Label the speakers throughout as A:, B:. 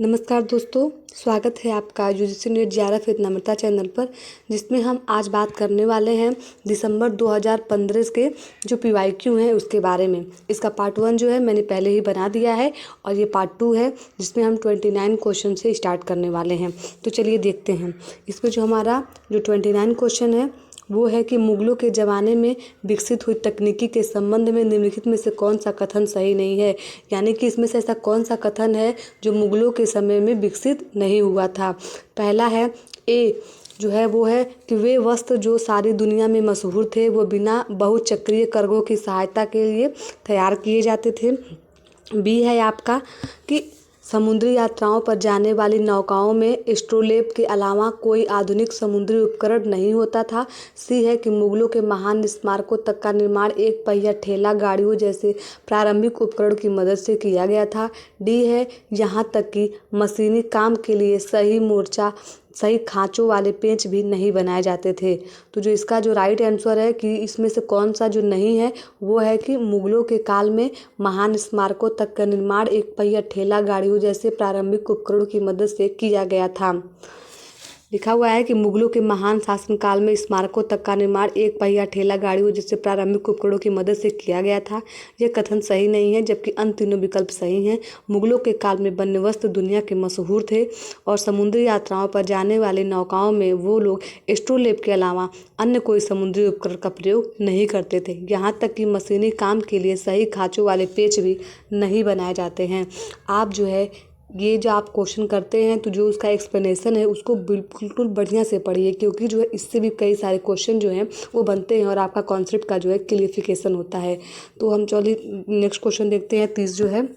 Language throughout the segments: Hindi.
A: नमस्कार दोस्तों, स्वागत है आपका UGC net JRF with Namrata channel पर, जिसमें हम आज बात करने वाले हैं दिसंबर 2015 के जो पीवाईक्यू हैं उसके बारे में। इसका पार्ट 1 जो है मैंने पहले ही बना दिया है और ये पार्ट 2 है जिसमें हम 29 क्वेश्चन से स्टार्ट करने वाले हैं। तो चलिए देखते हैं। इसमें जो हमारा जो 29 क्वेश्चन है वो है कि मुगलों के ज़माने में विकसित हुई तकनीकी के संबंध में निम्नलिखित में से कौन सा कथन सही नहीं है। यानी कि इसमें से ऐसा कौन सा कथन है जो मुगलों के समय में विकसित नहीं हुआ था। पहला है ए जो है वो है कि वे वस्त्र जो सारी दुनिया में मशहूर थे वो बिना बहुचक्रीय कार्गो की सहायता के लिए तैयार किए जाते थे। बी है आपका कि समुद्री यात्राओं पर जाने वाली नौकाओं में एस्ट्रोलेब के अलावा कोई आधुनिक समुद्री उपकरण नहीं होता था। सी है कि मुगलों के महान स्मारकों तक का निर्माण एक पहिया ठेला गाड़ियों जैसे प्रारंभिक उपकरण की मदद से किया गया था। डी है यहाँ तक कि मशीनी काम के लिए सही खाँचों वाले पेंच भी नहीं बनाए जाते थे। तो जो इसका जो राइट आंसर है कि इसमें से कौन सा जो नहीं है वो है कि मुगलों के काल में महान स्मारकों तक का निर्माण एक पहिया ठेला गाड़ियों जैसे प्रारंभिक उपकरणों की मदद से किया गया था। लिखा हुआ है कि मुगलों के महान शासनकाल में स्मारकों तक का निर्माण एक पहिया ठेला गाड़ियों जैसे प्रारंभिक उपकरणों की मदद से किया गया था। यह कथन सही नहीं है, जबकि अन्य तीनों विकल्प सही हैं। मुगलों के काल में बने वस्त्र दुनिया के मशहूर थे और समुद्री यात्राओं पर जाने वाली नौकाओं में वो लोग एस्ट्रोलेब के अलावा अन्य कोई समुद्री उपकरण का प्रयोग नहीं करते थे। यहाँ तक कि मशीनी काम के लिए सही खाँचों वाले पेच भी नहीं बनाए जाते हैं। आप जो है ये जो आप क्वेश्चन करते हैं तो जो उसका एक्सप्लेनेशन है उसको बिल्कुल बढ़िया से पढ़िए, क्योंकि जो है इससे भी कई सारे क्वेश्चन जो हैं वो बनते हैं और आपका कॉन्सेप्ट का जो है क्लियरिफिकेशन होता है। तो हम चलिए नेक्स्ट क्वेश्चन देखते हैं। 30 जो है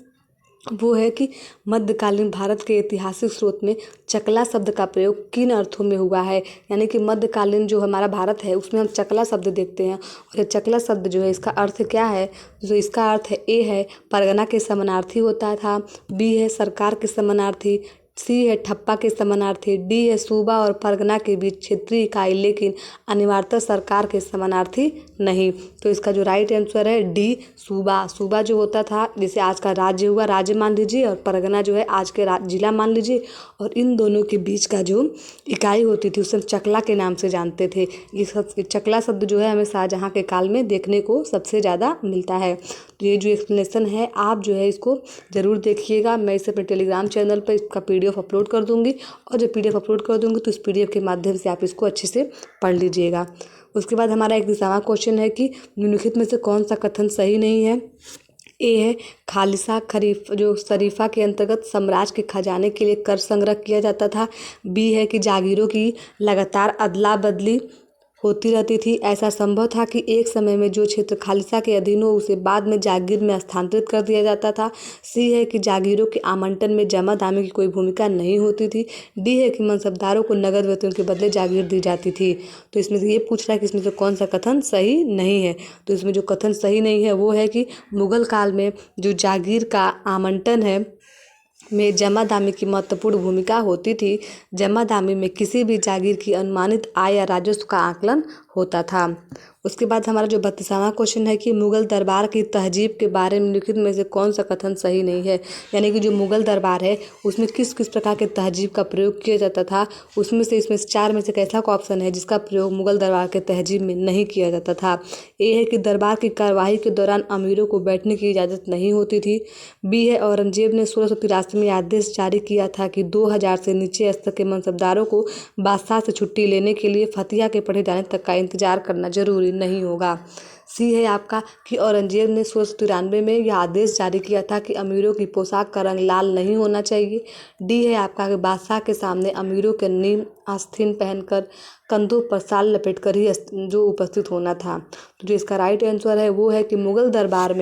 A: वो है कि मध्यकालीन भारत के ऐतिहासिक स्रोत में चकला शब्द का प्रयोग किन अर्थों में हुआ है। यानी कि मध्यकालीन जो हमारा भारत है उसमें हम चकला शब्द देखते हैं और ये चकला शब्द जो है इसका अर्थ क्या है। जो इसका अर्थ है ए है परगना के समानार्थी होता था, बी है सरकार के समानार्थी, सी है ठप्पा के समानार्थी, डी है सूबा और परगना के बीच क्षेत्रीय इकाई लेकिन अनिवार्यतः सरकार के समानार्थी नहीं। तो इसका जो राइट आंसर है डी सूबा। सूबा जो होता था जैसे आज का राज्य हुआ, राज्य मान लीजिए, और परगना जो है आज के जिला मान लीजिए, और इन दोनों के बीच का जो इकाई होती थी उसे हम चकला के नाम से जानते थे। ये चकला शब्द जो है हमें शाहजहाँ के काल में देखने को सबसे ज़्यादा मिलता है। तो ये जो एक्सप्लेनेशन है आप जो है इसको ज़रूर देखिएगा। मैं इसे अपने टेलीग्राम चैनल पर इसका पीडीएफ अपलोड कर दूंगी और जब पीडीएफ अपलोड कर दूंगी तो इस पीडीएफ के माध्यम से आप इसको अच्छे से पढ़ लीजिएगा। उसके बाद हमारा एक दूसरा क्वेश्चन है कि निम्नलिखित में से कौन सा कथन सही नहीं है। ए है खालिसा खरीफ जो शरीफा के अंतर्गत साम्राज्य के खजाने के लिए कर संग्रह किया जाता था। बी है कि जागीरों की लगातार अदला बदली होती रहती थी। ऐसा संभव था कि एक समय में जो क्षेत्र खालिसा के अधीन हो उसे बाद में जागीर में स्थानांतरित कर दिया जाता था। सी है कि जागीरों के आवंटन में जमा दामे की कोई भूमिका नहीं होती थी। डी है कि मनसबदारों को नगद वेतन के बदले जागीर दी जाती थी। तो इसमें से ये पूछ रहा है कि इसमें से कौन सा कथन सही नहीं है। तो इसमें जो कथन सही नहीं है वो है कि मुगल काल में जो जागीर का आवंटन है में जमा दामी की महत्वपूर्ण भूमिका होती थी। जमा दामी में किसी भी जागीर की अनुमानित आय या राजस्व का आकलन होता था। उसके बाद हमारा जो 32वां क्वेश्चन है कि मुगल दरबार की तहजीब के बारे में लिखित में से कौन सा कथन सही नहीं है। यानी कि जो मुगल दरबार है उसमें किस किस प्रकार के तहजीब का प्रयोग किया जाता था, उसमें से इसमें से 4 में से कैसा का ऑप्शन है जिसका प्रयोग मुगल दरबार के तहजीब में नहीं किया जाता था। ए है कि दरबार की कार्यवाही के दौरान अमीरों को बैठने की इजाज़त नहीं होती थी। बी है औरंगजेब ने 1683 में आदेश जारी किया था कि 2000 से नीचे स्तर के मनसबदारों को बादशाह से छुट्टी लेने के लिए फतिया के पढ़े जाने तक का इंतजार करना जरूरी नहीं होगा। सी है आपका कि औरंगजेब ने 1693 में यह आदेश जारी किया था कि अमीरों की पोशाक का रंग लाल नहीं होना चाहिए। डी है आपका कि बादशाह के सामने अमीरों के नीम आस्तीन पहनकर कंधों पर साल लपेटकर ही जो उपस्थित होना था। तो जो इसका राइट आंसर है वो है कि मुगल दरबार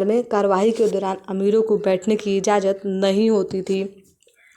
A: में कार्यवाही के दौरान अमीरों को बैठने की इजाज़त नहीं होती थी।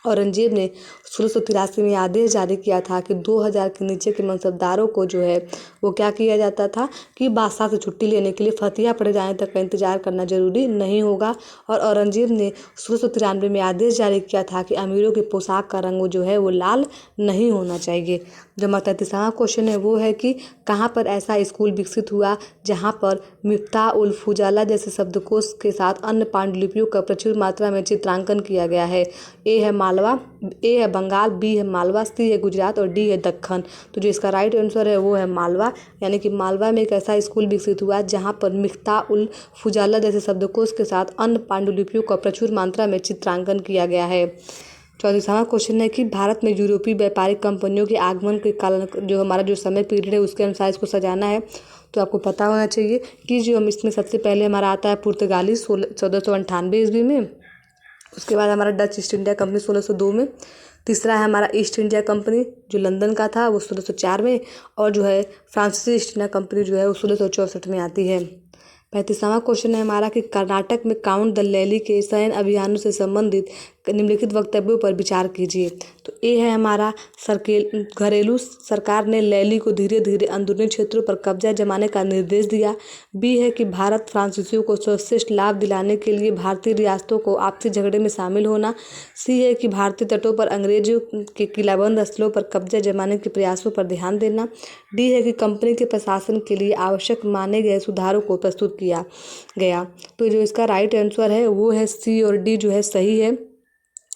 A: औरंगजेब ने 1683 में आदेश जारी किया था कि 2000 के नीचे के मनसबदारों को जो है वो क्या किया जाता था कि बादशाह से छुट्टी लेने के लिए फतिया पड़े जाने तक का इंतजार करना जरूरी नहीं होगा। और औरंगजेब ने 1693 में आदेश जारी किया था कि अमीरों की पोशाक का रंग जो है वो लाल नहीं होना चाहिए। जो हमारा 33वां क्वेश्चन है वो है कि कहाँ पर ऐसा स्कूल विकसित हुआ जहाँ पर मिफ्ताह उल फुजाला जैसे शब्दकोश के साथ अन्य पांडुलिपियों का प्रचुर मात्रा में चित्रांकन किया गया है। ए है बंगाल, बी है मालवा, सी है गुजरात और डी है दक्खन। तो जो इसका राइट आंसर है वो है मालवा, यानी कि मालवा में एक ऐसा स्कूल विकसित हुआ जहाँ पर मिफ्ताह उल फुजाला जैसे शब्दकोश के साथ अन्य पांडुलिपियों का प्रचुर मात्रा में चित्रांकन किया गया है। 34वां क्वेश्चन है कि भारत में यूरोपीय व्यापारिक कंपनियों के आगमन के कारण जो हमारा जो समय पीरियड है उसके अनुसार इसको सजाना है। तो आपको पता होना चाहिए कि जो हम इसमें सबसे पहले हमारा आता है पुर्तगाली 1498 ईस्वी में। उसके बाद हमारा डच ईस्ट इंडिया कंपनी 1602 में। तीसरा है हमारा ईस्ट इंडिया कंपनी जो लंदन का था वो 1604 में। और जो है फ्रांसीसी ईस्ट इंडिया कंपनी जो है वो 1664 में आती है। 35वां क्वेश्चन है हमारा कि कर्नाटक में काउंट दल्लैली के सैन्य अभियानों से संबंधित निम्नलिखित वक्तव्यों पर विचार कीजिए। तो ए है हमारा घरेलू सरकार ने लैली को धीरे धीरे अंदरूनी क्षेत्रों पर कब्जा जमाने का निर्देश दिया। बी है कि भारत फ्रांसीसियों को सर्वश्रेष्ठ लाभ दिलाने के लिए भारतीय रियासतों को आपसी झगड़े में शामिल होना। सी है कि भारतीय तटों पर अंग्रेजों के किलाबंद स्थलों पर कब्जा जमाने के प्रयासों पर ध्यान देना। डी है कि कंपनी के प्रशासन के लिए आवश्यक माने गए सुधारों को प्रस्तुत किया गया। तो जो इसका राइट आंसर है वो है सी और डी जो है सही है,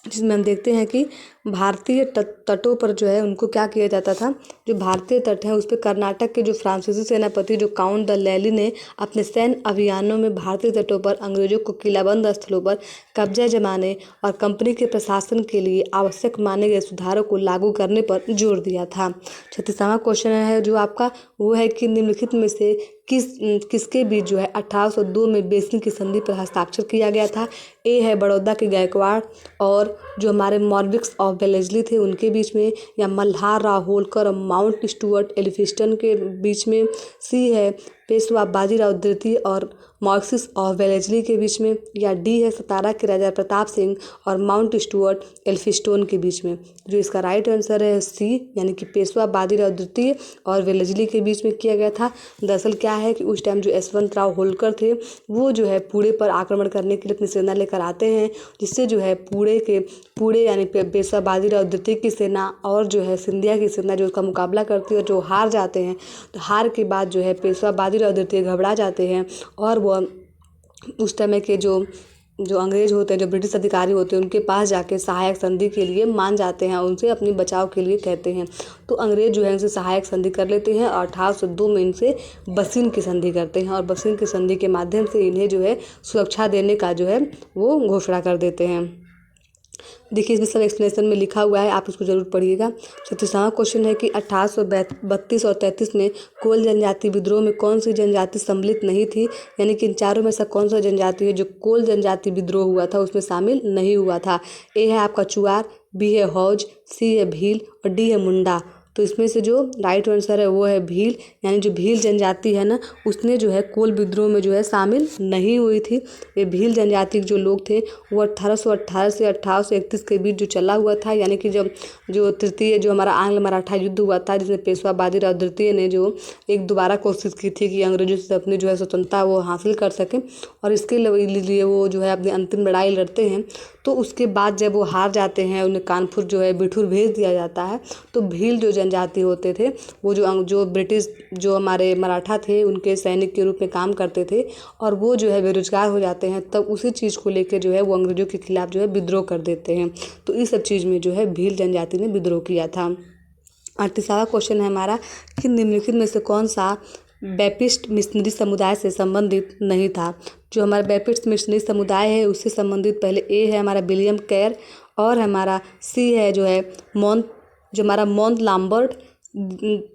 A: जिसमें हम देखते हैं कि भारतीय तटों पर जो है उनको क्या किया जाता था, जो भारतीय तट है उस पर कर्नाटक के जो फ्रांसीसी सेनापति जो काउंट द लैली ने अपने सैन्य अभियानों में भारतीय तटों पर अंग्रेजों को किलाबंद स्थलों पर कब्जा जमाने और कंपनी के प्रशासन के लिए आवश्यक माने गए सुधारों को लागू करने पर जोर दिया था। 36वां क्वेश्चन है जो आपका वो है कि निम्नलिखित में से किसके बीच जो है 1802 में बेसिन की संधि पर हस्ताक्षर किया गया था। ए है बड़ौदा के गायकवाड़ और जो हमारे मॉर्विक्स ऑफ वेलेस्ली थे उनके बीच में, या मल्हार राव होलकर और माउंट स्टुअर्ट एल्फिंस्टन के बीच में। सी है पेशवा बाजीराव द्वितीय और मॉर्विक्स ऑफ वेलेस्ली के बीच में, या डी है सतारा के राजा प्रताप सिंह और माउंट स्टुअर्ट एल्फिंस्टन के बीच में। जो इसका राइट आंसर है सी, यानी कि पेशवा बाजीराव द्वितीय और वेलेस्ली के बीच में किया गया था। दरअसल क्या है कि उस टाइम जो यशवंत राव होलकर थे वो जो है पुणे पर आक्रमण करने के लिए अपनी सेना लेकर आते हैं, जिससे जो है पुणे यानी पेशवा बाजीराव द्वितीय की सेना और जो है सिंधिया की सेना जो उसका मुकाबला करती है और जो हार जाते हैं। तो हार के बाद जो है पेशवा बाजीराव द्वितीय घबरा जाते हैं और वो उस समय के जो अंग्रेज होते हैं, जो ब्रिटिश अधिकारी होते हैं, उनके पास जाके सहायक संधि के लिए मान जाते हैं, उनसे अपने बचाव के लिए कहते हैं। तो अंग्रेज जो है उनसे सहायक संधि कर लेते हैं और 1802 में इनसे बसीन की संधि करते हैं और बसीन की संधि के माध्यम से इन्हें जो है सुरक्षा देने का जो है वो घोषणा कर देते हैं। देखिए इसमें सब एक्सप्लेनेशन में लिखा हुआ है, आप इसको जरूर पढ़िएगा। 36वां क्वेश्चन है कि 1832 और 33 में कोल जनजाति विद्रोह में कौन सी जनजाति सम्मिलित नहीं थी, यानी कि इन चारों में से कौन सा जनजाति है जो कोल जनजाति विद्रोह हुआ था उसमें शामिल नहीं हुआ था। ए है आपका चुआर, बी है हौज, सी है भील और डी है मुंडा। तो इसमें से जो राइट आंसर है वो है भील, यानी जो भील जनजाति है ना उसने जो है कोल विद्रोह में जो है शामिल नहीं हुई थी। ये भील जनजाति के जो लोग थे वो 1818 से 1831 के बीच जो चला हुआ था, यानी कि जब जो तृतीय जो हमारा आंग्ल मराठा युद्ध हुआ था जिसमें पेशवा बाजीराव द्वितीय ने जो एक दोबारा कोशिश की थी कि अंग्रेजों से अपनी जो है स्वतंत्रता वो हासिल कर सकें और इसके लिए वो जो है अपनी अंतिम लड़ाई लड़ते हैं। तो उसके बाद जब वो हार जाते हैं उन्हें कानपुर जो है बिठूर भेज दिया जाता है। तो भील जो जनजाति होते थे वो जो ब्रिटिश जो हमारे मराठा थे उनके सैनिक के रूप में काम करते थे और वो जो है बेरोजगार हो जाते हैं, तब उसी चीज़ को लेकर जो है वो अंग्रेजों के खिलाफ जो है विद्रोह कर देते हैं। तो इस सब चीज़ में जो है भील जनजाति ने विद्रोह किया था। 38वां क्वेश्चन है हमारा कि निम्नलिखित में से कौन सा बैपिस्ट मिशनरी समुदाय से संबंधित नहीं था। जो हमारा बैपिस्ट मिशनरी समुदाय है उससे संबंधित पहले ए है हमारा विलियम कैर और हमारा सी है जो है जो हमारा मॉन्ट लाम्बर्ट,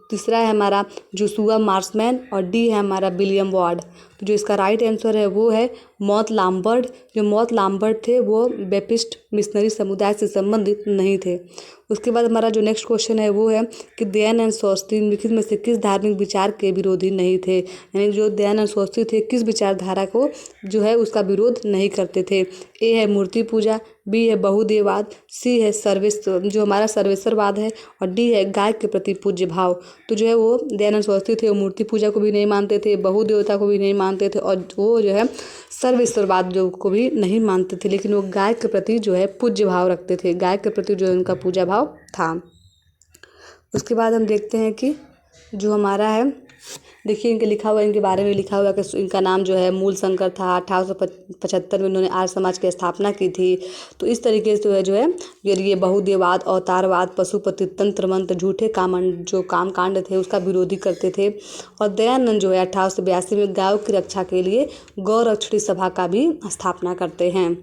A: तीसरा है हमारा जोशुआ मार्समैन और डी है हमारा विलियम वार्ड। तो जो इसका राइट आंसर है वो है मौत लाम्बर्ट। जो मौत लाम्बर्ट थे वो बैप्टिस्ट मिशनरी समुदाय से संबंधित नहीं थे। उसके बाद हमारा जो नेक्स्ट क्वेश्चन है वो है कि दयान एंड सोस्ती निम्नलिखित में से किस धार्मिक विचार के विरोधी नहीं थे। यानी जो दयान एंड सोस्ती थे किस विचारधारा को जो है उसका विरोध नहीं करते थे। ए है मूर्ति पूजा, बी है बहुदेववाद, सी है जो हमारा सर्वेश्वरवाद है और डी है गाय के प्रति पूज्य भाव। तो जो है वो दयानंद सरस्वती थे वो मूर्ति पूजा को भी नहीं मानते थे, बहुदेवता को भी नहीं मानते थे और वो जो है सर्वेश्वरवाद जो को भी नहीं मानते थे, लेकिन वो गाय के प्रति जो है पूज्य भाव रखते थे। गाय के प्रति जो उनका पूजा भाव था। उसके बाद हम देखते हैं कि जो हमारा है, देखिए इनके लिखा हुआ, इनके बारे में लिखा हुआ कि इनका नाम जो है मूल शंकर था। 1875 में उन्होंने आर्य समाज की स्थापना की थी। तो इस तरीके से जो है ये बहुदेववाद, अवतारवाद, पशुपति तंत्र मंत्र, झूठे काम कांड थे उसका विरोधी करते थे। और दयानंद जो है 1882 में गायों की रक्षा के लिए गौरक्षणी सभा का भी स्थापना करते हैं।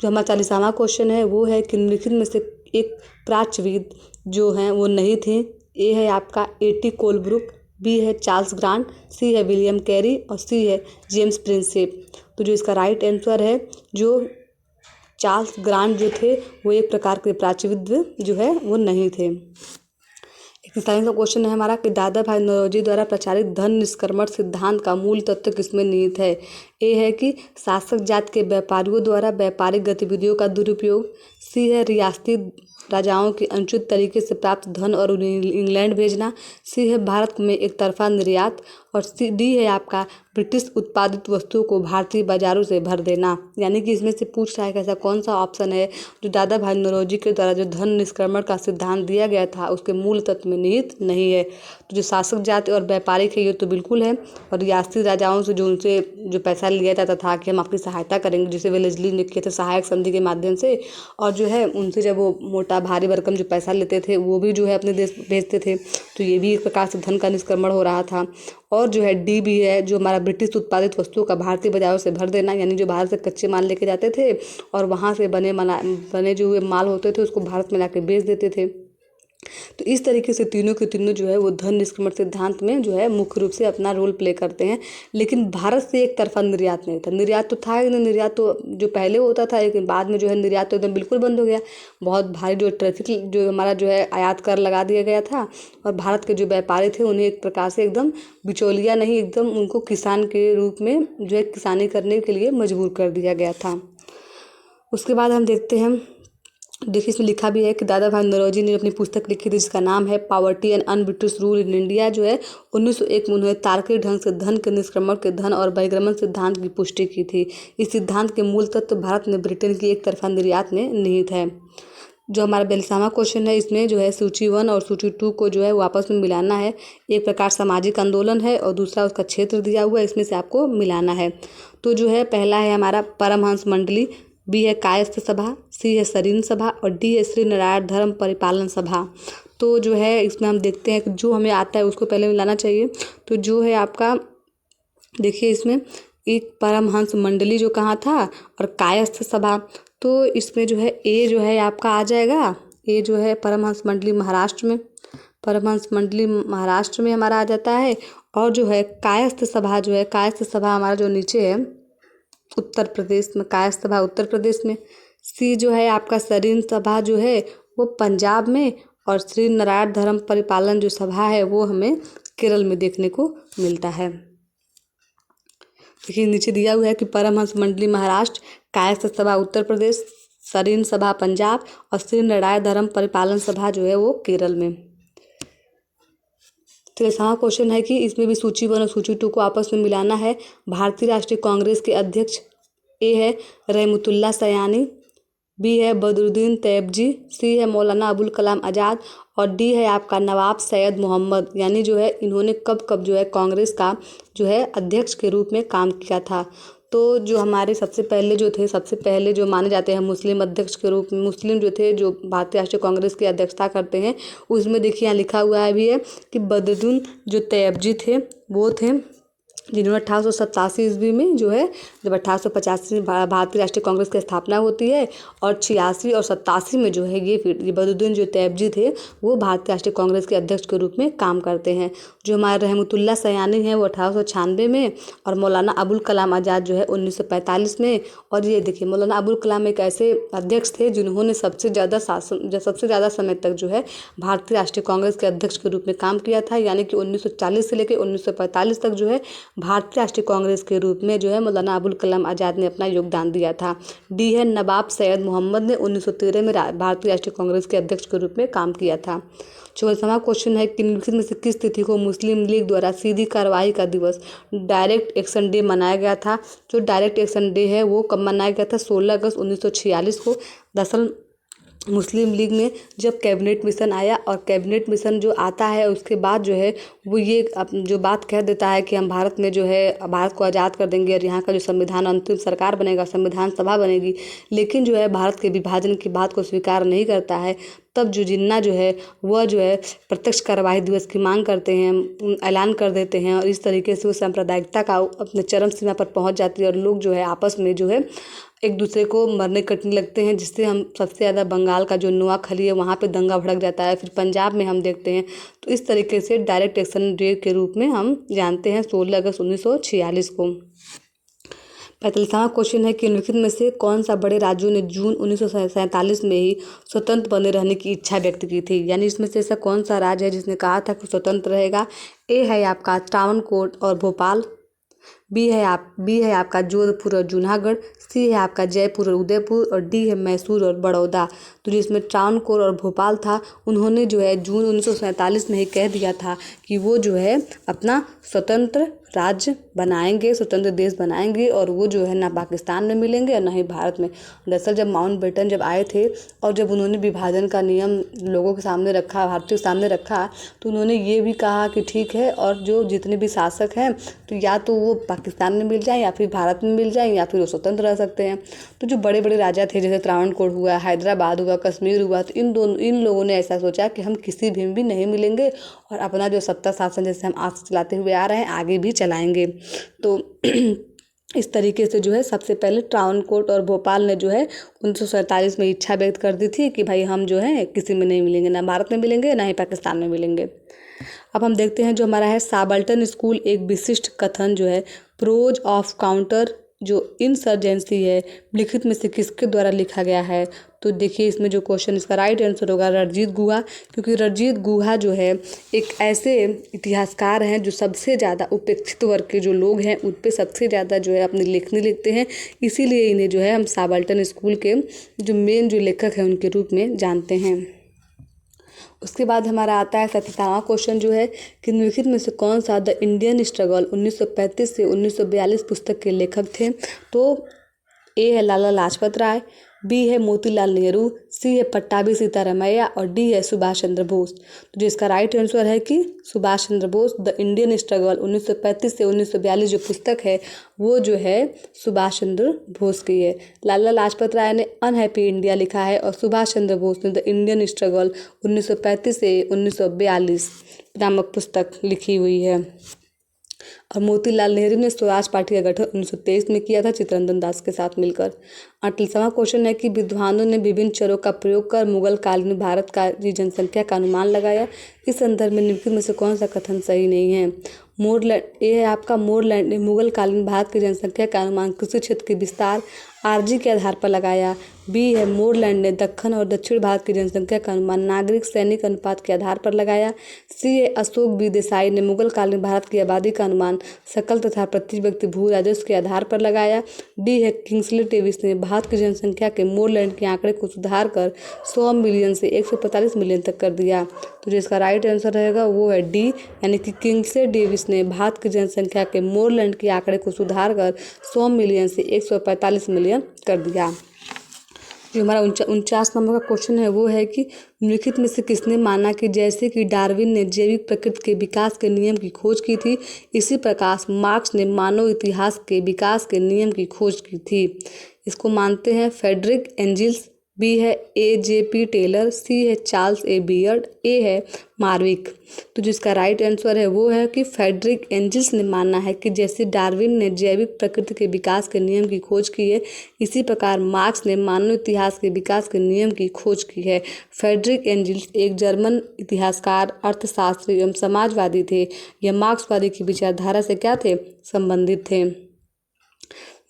A: जो हमारा 40वां क्वेश्चन है वो है कि निम्नलिखित में से एक प्राच्यविद जो हैं वो नहीं थे। ए है आपका A.T. कोलब्रुक, बी है चार्ल्स ग्रांट, सी है विलियम कैरी और सी है जेम्स प्रिंसेप। तो जो इसका राइट आंसर है जो चार्ल्स ग्रांट जो थे वो एक प्रकार के प्राच्यविद जो है वो नहीं थे। 41वां क्वेश्चन है हमारा कि दादा भाई नौरोजी द्वारा प्रचारित धन निष्क्रमण सिद्धांत का मूल तत्व किसमें निहित है। ए है कि शासक जात के व्यापारियों द्वारा व्यापारिक गतिविधियों का दुरुपयोग, सी है रियासती राजाओं की अनुचित तरीके से प्राप्त धन और उन्हें इंग्लैंड भेजना, सी है भारत में एक तरफा निर्यात और डी है आपका ब्रिटिश उत्पादित वस्तुओं को भारतीय बाजारों से भर देना। यानी कि इसमें से पूछ रहा है कि ऐसा कौन सा ऑप्शन है जो दादा भाई नौरोजी के द्वारा जो धन निष्क्रमण का सिद्धांत दिया गया था उसके मूल तत्व में निहित नहीं है। तो जो शासक जाति और व्यापारिक है ये तो बिल्कुल है, और रियासती राजाओं से जो उनसे जो पैसा लिया जाता था कि हम आपकी सहायता करेंगे, जिसे वेलेस्ली ने किए थे सहायक संधि के माध्यम से, और जो है उनसे जब वो मोटा भारी भरकम जो पैसा लेते थे वो भी जो है अपने देश भेजते थे। तो ये भी एक प्रकार से धन का निष्क्रमण हो रहा था। और जो है डी भी है जो हमारा ब्रिटिश उत्पादित वस्तुओं का भारतीय बाजारों से भर देना, यानी जो बाहर से कच्चे माल लेके जाते थे और वहाँ से बने जो हुए माल होते थे उसको भारत में लाके बेच देते थे। तो इस तरीके से तीनों के तीनों जो है वो धन निष्क्रमण सिद्धांत में जो है मुख्य रूप से अपना रोल प्ले करते हैं। लेकिन भारत से एक तरफा निर्यात नहीं था। निर्यात तो था, निर्यात तो जो पहले होता था, लेकिन बाद में जो है निर्यात तो एकदम बिल्कुल बंद हो गया। बहुत भारी जो ट्रैफिक जो हमारा जो है आयात कर लगा दिया गया था और भारत के जो व्यापारी थे उन्हें एक प्रकार से एकदम बिचौलिया नहीं, एकदम उनको किसान के रूप में जो है किसानी करने के लिए मजबूर कर दिया गया था। उसके बाद हम देखते हैं, देखिए इसमें लिखा भी है कि दादा भाई नौरोजी ने अपनी पुस्तक लिखी थी जिसका नाम है poverty and un British rule in India. जो है 1901 में उन्होंने तार्किक ढंग से धन के निष्क्रमण के धन और बहिर्गमन सिद्धांत की पुष्टि की थी। इस सिद्धांत के मूल तत्व भारत में ब्रिटेन की एक तरफा निर्यात में निहित है। जो हमारा 42वां क्वेश्चन है इसमें जो है सूची 1 और सूची 2 को जो है वापस में मिलाना है। एक प्रकार सामाजिक आंदोलन है और दूसरा उसका क्षेत्र दिया हुआ है, इसमें से आपको मिलाना है। तो जो है पहला है हमारा परमहंस मंडली, बी है कायस्थ सभा, सी है सरीन सभा और डी है श्री नारायण धर्म परिपालन सभा। तो जो है इसमें हम देखते हैं कि जो हमें आता है उसको पहले मिलाना चाहिए। तो जो है आपका देखिए इसमें एक परमहंस मंडली जो कहाँ था और कायस्थ सभा, तो इसमें जो है ए जो है आपका आ जाएगा। ए जो है परमहंस मंडली महाराष्ट्र में, परमहंस मंडली महाराष्ट्र में हमारा आ जाता है। और जो है कायस्थ सभा जो है, कायस्थ सभा हमारा जो नीचे है उत्तर प्रदेश में, कायस्थ सभा उत्तर प्रदेश में। सी जो है आपका सरीन सभा जो है वो पंजाब में, और श्री नारायण धर्म परिपालन जो सभा है वो हमें केरल में देखने को मिलता है। देखिए नीचे दिया हुआ है कि परमहंस मंडली महाराष्ट्र, कायस्थ सभा उत्तर प्रदेश, सरीन सभा पंजाब और श्री नारायण धर्म परिपालन सभा जो है वो केरल में। 43वां क्वेश्चन है कि इसमें भी सूची 1 और सूची 2 को आपस में मिलाना है। भारतीय राष्ट्रीय कांग्रेस के अध्यक्ष ए है रहमतुल्लाह सयानी, बी है बदरुद्दीन तैयबजी, सी है मौलाना अबुल कलाम आज़ाद और डी है आपका नवाब सैयद मोहम्मद। यानी जो है इन्होंने कब कब जो है कांग्रेस का जो है अध्यक्ष के रूप में काम किया था। तो जो हमारे सबसे पहले जो माने जाते हैं मुस्लिम अध्यक्ष के रूप में, मुस्लिम जो थे जो भारतीय राष्ट्रीय कांग्रेस की अध्यक्षता करते हैं, उसमें देखिए यहाँ लिखा हुआ है भी है कि बदरुद्दीन जो तैयबजी थे वो थे जिन्होंने 1887 ईस्वी में जो है, जब 1885 में भारतीय राष्ट्रीय कांग्रेस की स्थापना होती है, और 86 और 87 में जो है ये बदरुद्दीन जो तैयबजी थे वो भारतीय राष्ट्रीय कांग्रेस के अध्यक्ष के रूप में काम करते हैं। जो हमारे रहमतुल्लाह सयानी हैं वो 1896 में, और मौलाना अबुल कलाम आज़ाद जो है 1945 में। और ये देखिए, मौलाना अबुल कलाम एक ऐसे अध्यक्ष थे जिन्होंने सबसे ज़्यादा समय तक जो है भारतीय राष्ट्रीय कांग्रेस के अध्यक्ष के रूप में काम किया था, यानी कि 1940 से लेकर 1945 तक जो है भारतीय राष्ट्रीय कांग्रेस के रूप में जो है मौलाना अबुल कलाम आज़ाद ने अपना योगदान दिया था। डी है नवाब सैयद मोहम्मद ने 1913 में भारतीय राष्ट्रीय कांग्रेस के अध्यक्ष के रूप में काम किया था। 14वां क्वेश्चन है कि निम्नलिखित में से किस तिथि को मुस्लिम लीग द्वारा सीधी कार्रवाई का दिवस डायरेक्ट एक्शन डे मनाया गया था। जो डायरेक्ट एक्शन डे है वो कब मनाया गया था? 16 अगस्त 1946 को। दरअसल मुस्लिम लीग में जब कैबिनेट मिशन आया, और कैबिनेट मिशन जो आता है उसके बाद जो है वो ये जो बात कह देता है कि हम भारत में जो है भारत को आज़ाद कर देंगे और यहाँ का जो संविधान अंतिम सरकार बनेगा, संविधान सभा बनेगी, लेकिन जो है भारत के विभाजन की बात को स्वीकार नहीं करता है, तब जो जिन्ना जो है वह जो है प्रत्यक्ष कार्यवाही दिवस की मांग करते हैं, ऐलान कर देते हैं, और इस तरीके से वो सांप्रदायिकता का अपने चरम सीमा पर पहुंच जाती है और लोग जो है आपस में जो है एक दूसरे को मरने कटने लगते हैं, जिससे हम सबसे ज़्यादा बंगाल का जो नोआखली है वहाँ पे दंगा भड़क जाता है। फिर पंजाब में हम देखते हैं। तो इस तरीके से डायरेक्ट एक्शन डे के रूप में हम जानते हैं 16 अगस्त 1946 को। 45वां क्वेश्चन है कि निम्नलिखित में से कौन सा बड़े राज्यों ने जून 1947 में ही स्वतंत्र बने रहने की इच्छा व्यक्त की थी? यानी इसमें से ऐसा कौन सा राज्य है जिसने कहा था कि स्वतंत्र रहेगा? ए है आपका त्रावणकोर और भोपाल, बी है आपका जोधपुर और जूनागढ़, सी है आपका जयपुर और उदयपुर, और डी है मैसूर और बड़ौदा। तो जिसमें त्रावणकोर और भोपाल था, उन्होंने जो है जून 1947 में ही कह दिया था कि वो जो है अपना स्वतंत्र राज्य बनाएंगे, स्वतंत्र देश बनाएंगे, और वो जो है ना पाकिस्तान में मिलेंगे और ना ही भारत में। दरअसल जब माउंटबेटन जब आए थे और जब उन्होंने विभाजन का नियम लोगों के सामने रखा, भारतीयों के सामने रखा, तो उन्होंने ये भी कहा कि ठीक है, और जो जितने भी शासक हैं तो या तो वो पाकिस्तान में मिल जाए या फिर भारत में मिल जाए, या फिर वो स्वतंत्र रह सकते हैं। तो जो बड़े बड़े राजा थे, जैसे त्रावणकोर हुआ, हैदराबाद हुआ, कश्मीर हुआ, तो इन लोगों ने ऐसा सोचा कि हम किसी भी नहीं मिलेंगे और अपना जो सत्ता शासन जैसे हम आज चलाते हुए आ रहे हैं आगे भी चलाएंगे। तो इस तरीके से जो है सबसे पहले त्रावणकोर और भोपाल ने जो है 1947 में इच्छा व्यक्त कर दी थी कि भाई हम जो है किसी में नहीं मिलेंगे, ना भारत में मिलेंगे ना ही पाकिस्तान में मिलेंगे। अब हम देखते हैं जो हमारा है साबल्टन स्कूल एक विशिष्ट कथन जो है प्रोज ऑफ काउंटर जो इंसर्जेंसी है लिखित में से किसके द्वारा लिखा गया है? तो देखिए इसमें जो क्वेश्चन इसका राइट आंसर होगा रणजीत गुहा, क्योंकि रणजीत गुहा जो है एक ऐसे इतिहासकार हैं जो सबसे ज़्यादा उपेक्षित वर्ग के जो लोग हैं उन पे सबसे ज़्यादा जो है अपनी लेखनी लिखते हैं, इसीलिए इन्हें जो है हम साबल्टन स्कूल के जो मेन जो लेखक हैं उनके रूप में जानते हैं। उसके बाद हमारा आता है 47वां क्वेश्चन जो है कि निम्नलिखित में से कौन सा द इंडियन स्ट्रगल 1935 से 1942 पुस्तक के लेखक थे? तो ए है लाला लाजपत राय, बी है मोतीलाल नेहरू, सी है पट्टाभी सीतारामैया, और डी है सुभाष चंद्र बोस। तो जिसका राइट आंसर है कि Subhash Chandra Bose. The Indian struggle 1935 से 1942 जो पुस्तक है वो जो है सुभाष चंद्र बोस की है। लाला लाजपत राय ने अनहैप्पी इंडिया लिखा है और सुभाष चंद्र बोस ने द इंडियन स्ट्रगल 1935 से 1942 नामक पुस्तक लिखी हुई है। और मोतीलाल नेहरू ने स्वराज पार्टी का गठन 1923 में किया था चित्तरंजन दास के साथ मिलकर। 38वां क्वेश्चन है कि विद्वानों ने विभिन्न चरों का प्रयोग कर मुगल काल में भारत का जनसंख्या का अनुमान लगाया। इस संदर्भ में निम्नलिखित में से कौन सा कथन सही नहीं है? मोरलैंड ये है आपका मोरलैंड ने मुगल काल में भारत की जनसंख्या का अनुमान कृषि क्षेत्र के विस्तार आरजी के आधार पर लगाया। बी है मोरलैंड ने दक्खन और दक्षिण भारत की जनसंख्या का अनुमान नागरिक सैनिक अनुपात के आधार पर लगाया। सी है अशोक बी देसाई ने मुगल काल में भारत की आबादी का अनुमान सकल तथा प्रति व्यक्ति भू राजस्व के आधार पर लगाया। डी है किंग्सले डेविस ने भारत की जनसंख्या के मोरलैंड के आंकड़े को सुधार कर 100 मिलियन से 145 मिलियन तक कर दिया। तो जिसका राइट आंसर रहेगा वो है डी, यानी कि किंग्सले डेविस ने भारत की जनसंख्या के मोरलैंड के आंकड़े को सुधार कर 100 मिलियन से 145 मिलियन कर दिया। जो हमारा 49 नंबर का क्वेश्चन है वो है कि निम्नलिखित में से किसने माना कि जैसे कि डार्विन ने जैविक प्रकृति के विकास के नियम की खोज की थी, इसी प्रकार मार्क्स ने मानव इतिहास के विकास के नियम की खोज की थी। इसको मानते हैं फ्रेडरिक एंजिल्स, बी है A.J.P. टेलर, सी है चार्ल्स ए बियर्ड, ए है मार्विक। तो जिसका राइट आंसर है वो है कि फ्रेडरिक एंजल्स ने माना है कि जैसे डार्विन ने जैविक प्रकृति के विकास के नियम की खोज की है, इसी प्रकार मार्क्स ने मानव इतिहास के विकास के नियम की खोज की है। फ्रेडरिक एंजल्स एक जर्मन इतिहासकार, अर्थशास्त्री एवं समाजवादी थे। यह मार्क्सवादी की विचारधारा से क्या थे? संबंधित थे।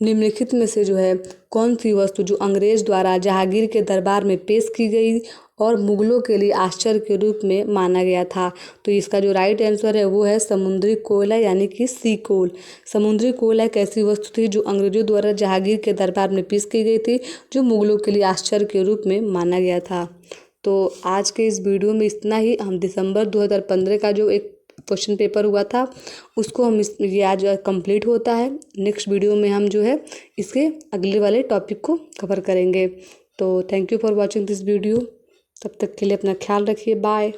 A: निम्नलिखित में से जो है कौन सी वस्तु जो अंग्रेज द्वारा जहांगीर के दरबार में पेश की गई और मुगलों के लिए आश्चर्य के रूप में माना गया था? तो इसका जो राइट आंसर है वो है समुद्री कोयला, यानी कि सी कोल। समुद्री कोयला एक ऐसी वस्तु थी जो अंग्रेजों द्वारा जहांगीर के दरबार में पेश की गई थी, जो मुगलों के लिए आश्चर्य के रूप में माना गया था। तो आज के इस वीडियो में इतना ही। हम दिसंबर 2015 का जो एक क्वेश्चन पेपर हुआ था उसको हम ये आज कंप्लीट होता है। नेक्स्ट वीडियो में हम जो है इसके अगले वाले टॉपिक को कवर करेंगे। तो thank you for watching this video. तब तक के लिए अपना ख्याल रखिए। बाय।